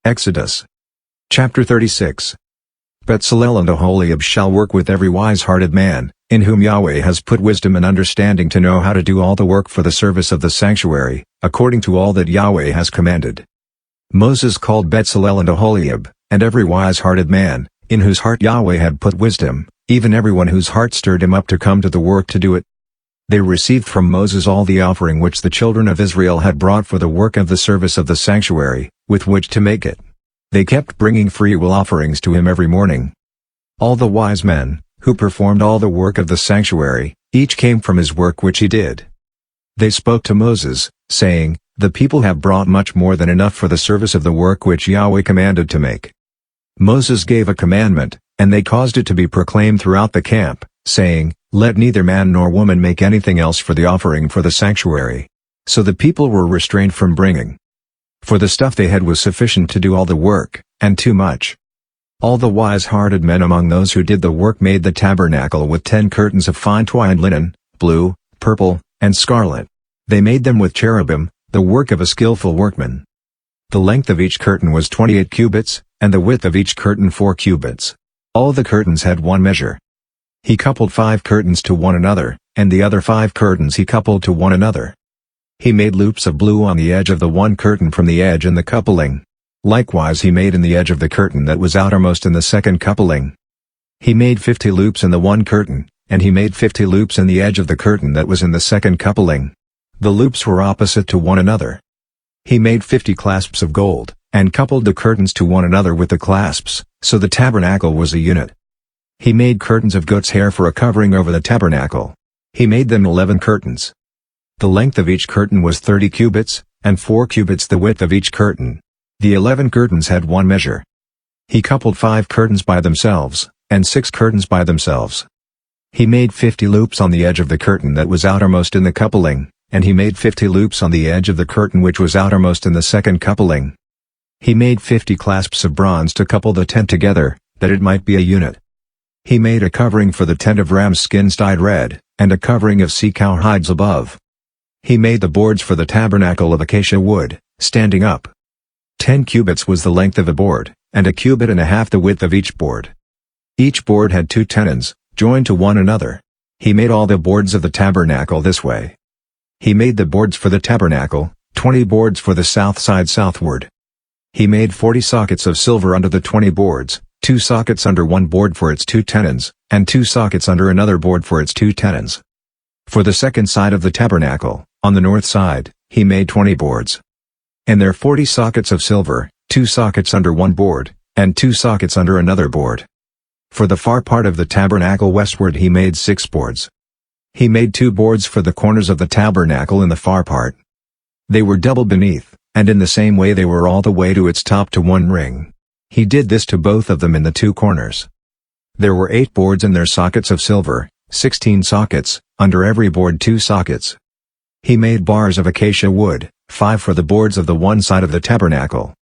Exodus. Chapter 36. Bezalel and Aholiab shall work with every wise-hearted man, in whom Yahweh has put wisdom and understanding to know how to do all the work for the service of the sanctuary, according to all that Yahweh has commanded. Moses called Bezalel and Aholiab, and every wise-hearted man, in whose heart Yahweh had put wisdom, even everyone whose heart stirred him up to come to the work to do it. They received from Moses all the offering which the children of Israel had brought for the work of the service of the sanctuary, with which to make it. They kept bringing freewill offerings to him every morning. All the wise men, who performed all the work of the sanctuary, each came from his work which he did. They spoke to Moses, saying, "The people have brought much more than enough for the service of the work which Yahweh commanded to make." Moses gave a commandment, and they caused it to be proclaimed throughout the camp, saying, "Let neither man nor woman make anything else for the offering for the sanctuary." So the people were restrained from bringing. For the stuff they had was sufficient to do all the work, and too much. All the wise-hearted men among those who did the work made the tabernacle with 10 curtains of fine twined linen, blue, purple, and scarlet. They made them with cherubim, the work of a skillful workman. The length of each curtain was 28 cubits, and the width of each curtain 4 cubits. All the curtains had one measure. He coupled 5 curtains to one another, and the other 5 curtains he coupled to one another. He made loops of blue on the edge of the one curtain from the edge in the coupling. Likewise he made in the edge of the curtain that was outermost in the second coupling. He made 50 loops in the one curtain, and he made 50 loops in the edge of the curtain that was in the second coupling. The loops were opposite to one another. He made 50 clasps of gold, and coupled the curtains to one another with the clasps, so the tabernacle was a unit. He made curtains of goat's hair for a covering over the tabernacle. He made them 11 curtains. The length of each curtain was 30 cubits, and 4 cubits the width of each curtain. The 11 curtains had one measure. He coupled 5 curtains by themselves, and 6 curtains by themselves. He made 50 loops on the edge of the curtain that was outermost in the coupling, and he made 50 loops on the edge of the curtain which was outermost in the second coupling. He made 50 clasps of bronze to couple the tent together, that it might be a unit. He made a covering for the tent of ram's skins dyed red, and a covering of sea-cow hides above. He made the boards for the tabernacle of acacia wood, standing up. 10 cubits was the length of a board, and 1.5 cubits the width of each board. Each board had 2 tenons, joined to one another. He made all the boards of the tabernacle this way. He made the boards for the tabernacle, 20 boards for the south side southward. He made 40 sockets of silver under the 20 boards, 2 sockets under one board for its 2 tenons, and 2 sockets under another board for its 2 tenons. For the second side of the tabernacle, on the north side, he made 20 boards. And there 40 sockets of silver, 2 sockets under one board, and 2 sockets under another board. For the far part of the tabernacle westward he made 6 boards. He made 2 boards for the corners of the tabernacle in the far part. They were double beneath, and in the same way they were all the way to its top to one ring. He did this to both of them in the 2 corners. There were 8 boards in their sockets of silver, 16 sockets, under every board 2 sockets. He made bars of acacia wood, 5 for the boards of the one side of the tabernacle,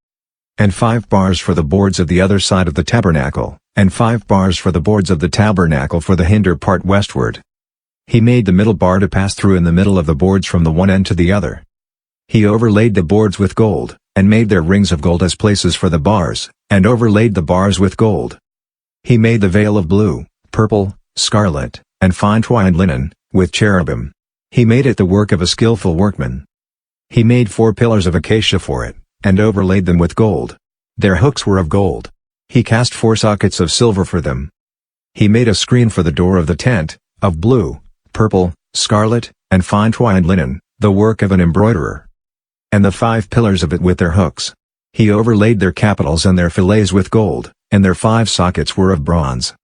and 5 bars for the boards of the other side of the tabernacle, and 5 bars for the boards of the tabernacle for the hinder part westward. He made the middle bar to pass through in the middle of the boards from the one end to the other. He overlaid the boards with gold, and made their rings of gold as places for the bars, and overlaid the bars with gold. He made the veil of blue, purple, scarlet, and fine twined linen, with cherubim. He made it the work of a skillful workman. He made 4 pillars of acacia for it, and overlaid them with gold. Their hooks were of gold. He cast 4 sockets of silver for them. He made a screen for the door of the tent, of blue, purple, scarlet, and fine twined linen, the work of an embroiderer. And the 5 pillars of it with their hooks. He overlaid their capitals and their fillets with gold, and their 5 sockets were of bronze.